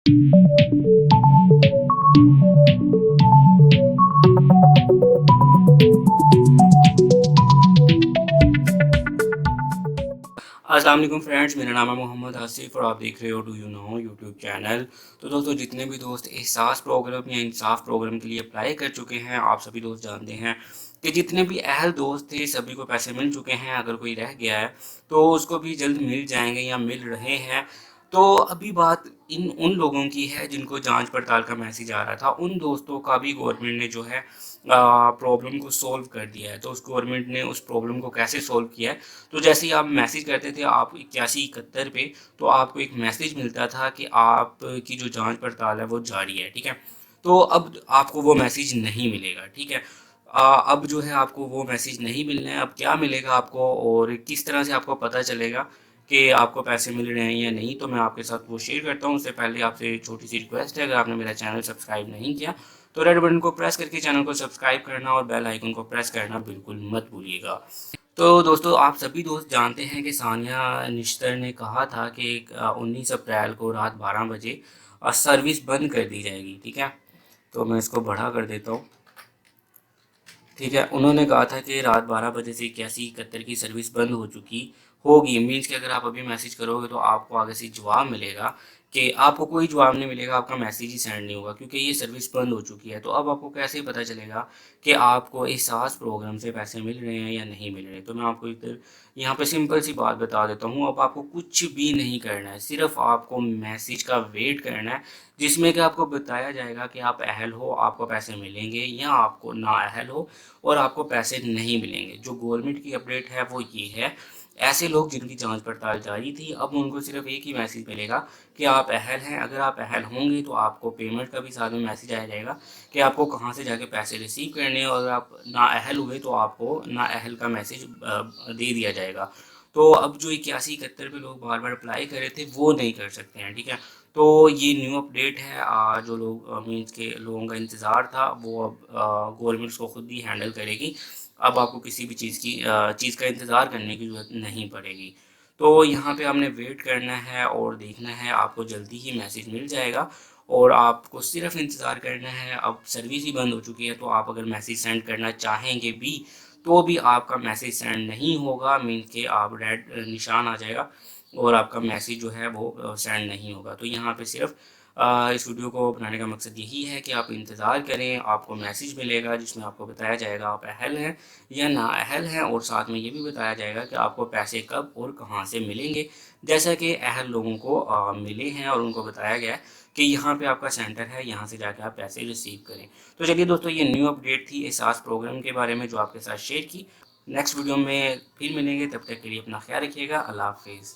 अस्सलाम वालेकुम फ्रेंड्स, मेरा नाम है मोहम्मद आसिफ और आप देख रहे हो do you know YouTube channel. तो दोस्तों, जितने भी दोस्त एहसास प्रोग्राम या इंसाफ प्रोग्राम के लिए अप्लाई कर चुके हैं, आप सभी दोस्त जानते हैं कि जितने भी अहल दोस्त थे सभी को पैसे मिल चुके हैं। अगर कोई रह गया है तो उसको भी जल्द मिल जाएंगे या मिल रहे हैं। तो अभी बात इन उन लोगों की है जिनको जांच पड़ताल का मैसेज आ रहा था। उन दोस्तों का भी गवर्नमेंट ने जो है प्रॉब्लम को सॉल्व कर दिया है। तो उस गवर्नमेंट ने उस प्रॉब्लम को कैसे सॉल्व किया है, तो जैसे ही आप मैसेज करते थे आप 8171 पे, तो आपको एक मैसेज मिलता था कि आपकी जो जांच पड़ताल है वो जारी है। ठीक है, तो अब आपको वो मैसेज नहीं मिलेगा। ठीक है, अब जो है आपको वो मैसेज नहीं मिलना है। अब क्या मिलेगा आपको और किस तरह से आपको पता चलेगा कि आपको पैसे मिल रहे हैं या नहीं, तो मैं आपके साथ वो शेयर करता हूँ। उससे पहले आपसे छोटी सी रिक्वेस्ट है, अगर आपने मेरा चैनल सब्सक्राइब नहीं किया तो रेड बटन को प्रेस करके चैनल को सब्सक्राइब करना और बेल आइकन को प्रेस करना बिल्कुल मत भूलिएगा। तो दोस्तों, आप सभी दोस्त जानते हैं कि सानिया निश्तर ने कहा था कि 19 अप्रैल को रात 12 बजे सर्विस बंद कर दी जाएगी। ठीक है, तो मैं इसको बढ़ा कर देता हूँ। ठीक है, उन्होंने कहा था कि रात 12 बजे से 8171 की सर्विस बंद हो चुकी होगी। मीन्स कि अगर आप अभी मैसेज करोगे तो आपको आगे से जवाब मिलेगा कि आपको कोई जवाब नहीं मिलेगा, आपका मैसेज ही सेंड नहीं होगा क्योंकि ये सर्विस बंद हो चुकी है। तो अब आपको कैसे पता चलेगा कि आपको एहसास प्रोग्राम से पैसे मिल रहे हैं या नहीं मिल रहे? तो मैं आपको इधर यहाँ पे सिंपल सी बात बता देता हूँ। अब आपको कुछ भी नहीं करना है, सिर्फ आपको मैसेज का वेट करना है जिसमें कि आपको बताया जाएगा कि आप अहल हो, आपको पैसे मिलेंगे, या आपको ना अहल हो और आपको पैसे नहीं मिलेंगे। जो गवर्नमेंट की अपडेट है वो ये है। ऐसे लोग जिनकी जांच पड़ताल जारी थी, अब उनको सिर्फ एक ही मैसेज मिलेगा कि आप अहल हैं। अगर आप अहल होंगे तो आपको पेमेंट का भी साथ में मैसेज आया जाएगा कि आपको कहाँ से जाके पैसे रिसीव करने हैं, और अगर आप नाअहल हुए तो आपको नाअहल का मैसेज दे दिया जाएगा। तो अब जो 8171 पे लोग बार बार अप्लाई कर रहे थे वो नहीं कर सकते हैं। ठीक है, तो ये न्यू अपडेट है। जो लोग मीन्स के लोगों का इंतज़ार था वो अब गवर्नमेंट उसको खुद ही हैंडल करेगी। अब आपको किसी भी चीज़ का इंतज़ार करने की ज़रूरत नहीं पड़ेगी। तो यहाँ पे आपने वेट करना है और देखना है, आपको जल्दी ही मैसेज मिल जाएगा और आपको सिर्फ इंतज़ार करना है। अब सर्विस ही बंद हो चुकी है, तो आप अगर मैसेज सेंड करना चाहेंगे भी तो भी आपका मैसेज सेंड नहीं होगा। मीन्स के आप रेड निशान आ जाएगा और आपका मैसेज जो है वो सेंड नहीं होगा। तो यहाँ पे सिर्फ इस वीडियो को बनाने का मकसद यही है कि आप इंतज़ार करें, आपको मैसेज मिलेगा जिसमें आपको बताया जाएगा आप अहल हैं या नाअहल हैं, और साथ में ये भी बताया जाएगा कि आपको पैसे कब और कहाँ से मिलेंगे। जैसा कि अहल लोगों को मिले हैं और उनको बताया गया है कि यहाँ पे आपका सेंटर है, यहाँ से जाके आप पैसे रिसीव करें। तो चलिए दोस्तों, ये न्यू अपडेट थी एहसास प्रोग्राम के बारे में जो आपके साथ शेयर की। नेक्स्ट वीडियो में फिर मिलेंगे, तब तक के लिए अपना ख्याल रखिएगा। अल्लाह हाफिज़।